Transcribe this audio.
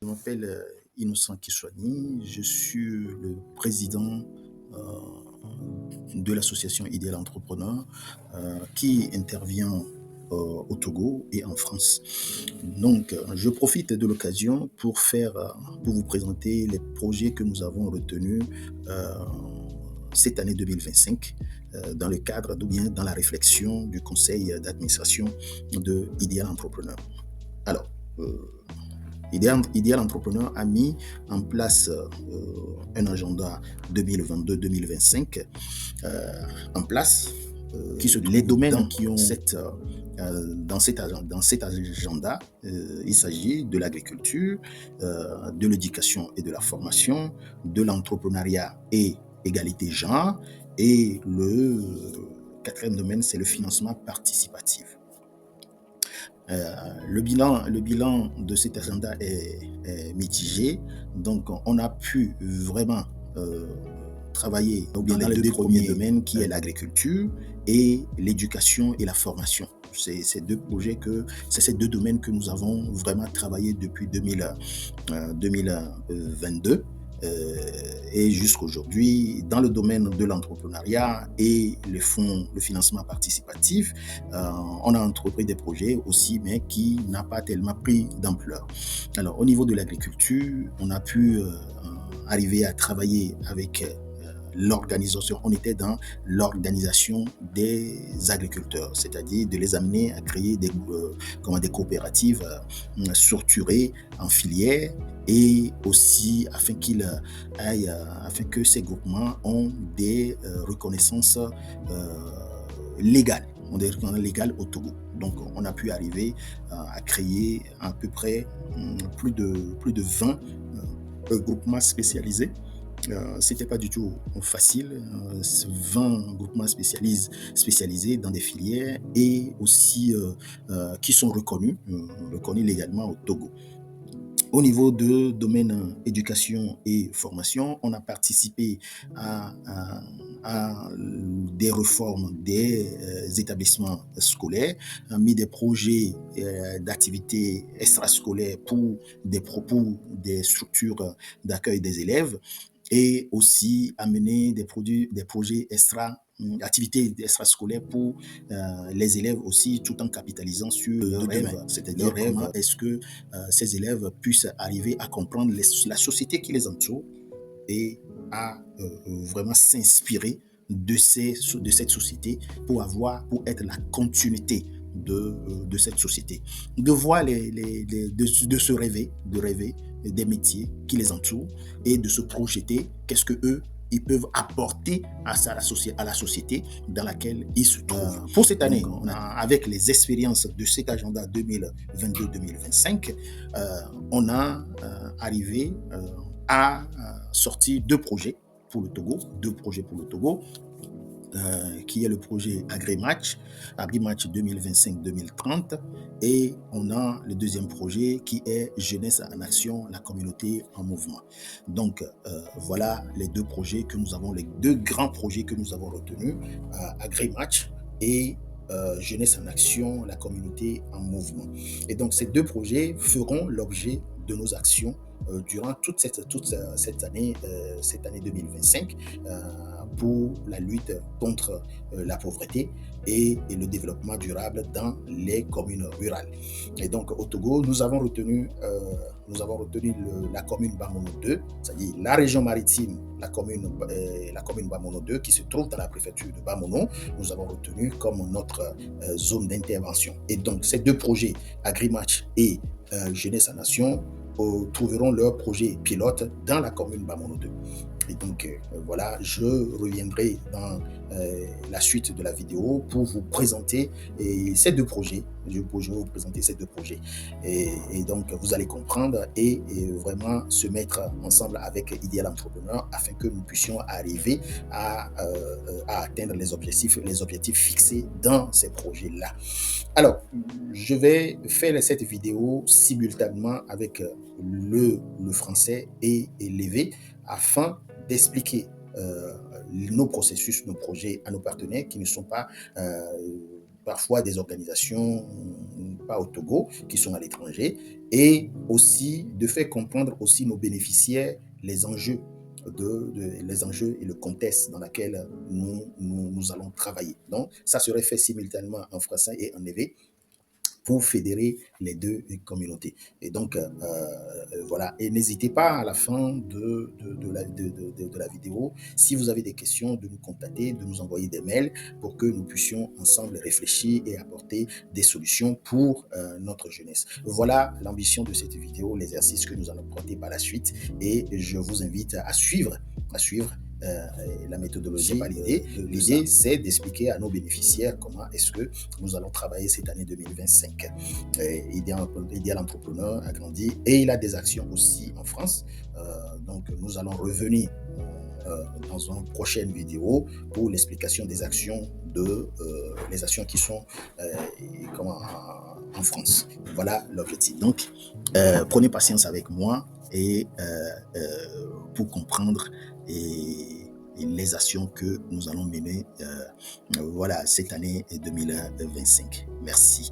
m'appelle Innocent Kishwani. Je suis le président de l'association Idéal Entrepreneur qui intervient au Togo et en France. Donc, je profite de l'occasion pour vous présenter les projets que nous avons retenus euh, cette année 2025 dans le cadre ou bien dans la réflexion du conseil d'administration de Idéal Entrepreneur. Alors, Idéal Entrepreneur a mis en place un agenda 2022-2025 en place, qui se les domaines qui ont dans cet agenda, il s'agit de l'agriculture, de l'éducation et de la formation, de l'entrepreneuriat et égalité genre, et le quatrième domaine, c'est le financement participatif. Le bilan de cet agenda est mitigé, donc on a pu vraiment travailler dans les deux premiers domaines qui est l'agriculture et l'éducation et la formation. C'est ces deux domaines que nous avons vraiment travaillé depuis 2022 et jusqu'à aujourd'hui dans le domaine de l'entrepreneuriat et le financement participatif. On a entrepris des projets aussi, mais qui n'a pas tellement pris d'ampleur. Alors, au niveau de l'agriculture, on a pu arriver à travailler avec l'organisation. On était dans l'organisation des agriculteurs, c'est-à-dire de les amener à créer des coopératives structurées en filières et aussi afin que ces groupements ont des reconnaissances légales. On des reconnaissances légales au Togo. Donc, on a pu arriver à créer à peu près plus de 20 groupements spécialisés. C'était pas du tout facile. 20 groupements spécialisés dans des filières et aussi qui sont reconnus légalement au Togo. Au niveau de domaine éducation et formation, on a participé à des réformes des établissements scolaires, a mis des projets d'activités extrascolaires pour des structures d'accueil des élèves et aussi amener des projets activités extrascolaires pour les élèves aussi, tout en capitalisant sur le rêve, c'est-à-dire comment est-ce que ces élèves puissent arriver à comprendre la société qui les entoure et à vraiment s'inspirer de cette société pour être la continuité de cette société. De voir de se rêver, de rêver des métiers qui les entourent et de se projeter qu'est-ce que eux ils peuvent apporter à la société dans laquelle ils se trouvent. Pour cette année, avec les expériences de cet agenda 2022-2025, on a arrivé à sortir deux projets pour le Togo, qui est le projet AgriMatch 2025-2030, et on a le deuxième projet qui est Jeunesse en Action, la communauté en mouvement. Donc voilà les deux grands projets que nous avons retenus, AgriMatch et Jeunesse en Action, la communauté en mouvement. Et donc ces deux projets feront l'objet de nos actions durant toute cette année 2025 pour la lutte contre la pauvreté et le développement durable dans les communes rurales. Et donc au Togo, nous avons retenu la commune Bamono 2, c'est-à-dire la région maritime, la commune Bamono 2 qui se trouve dans la préfecture de Bamono. Nous avons retenu comme notre zone d'intervention. Et donc ces deux projets, AgriMatch et Jeunesse en Nation, trouveront leur projet pilote dans la commune Bamono 2. Et donc voilà, je reviendrai dans la suite de la vidéo pour vous présenter ces deux projets. Je vais vous présenter ces deux projets. Et donc vous allez comprendre et vraiment se mettre ensemble avec Idéal Entrepreneur afin que nous puissions arriver à atteindre les objectifs fixés dans ces projets-là. Alors, je vais faire cette vidéo simultanément avec le français et l'élevé afin d'expliquer nos processus, nos projets à nos partenaires qui ne sont pas parfois des organisations pas au Togo, qui sont à l'étranger, et aussi de faire comprendre aussi nos bénéficiaires les enjeux les enjeux et le contexte dans lequel nous allons travailler. Donc, ça serait fait simultanément en français et en EV pour fédérer les deux communautés. Et donc, voilà. Et n'hésitez pas à la fin de la vidéo, si vous avez des questions, de nous contacter, de nous envoyer des mails pour que nous puissions ensemble réfléchir et apporter des solutions pour notre jeunesse. Voilà l'ambition de cette vidéo, l'exercice que nous allons porter par la suite. Et je vous invite à suivre la méthodologie. C'est pas l'idée. L'idée, c'est d'expliquer à nos bénéficiaires comment est-ce que nous allons travailler cette année 2025. Idéal entrepreneur a grandi et il a des actions aussi en France. Donc, nous allons revenir dans une prochaine vidéo pour l'explication des actions les actions qui sont en France. Voilà l'objectif. Donc, prenez patience avec moi et pour comprendre et les actions que nous allons mener voilà, cette année 2025. Merci.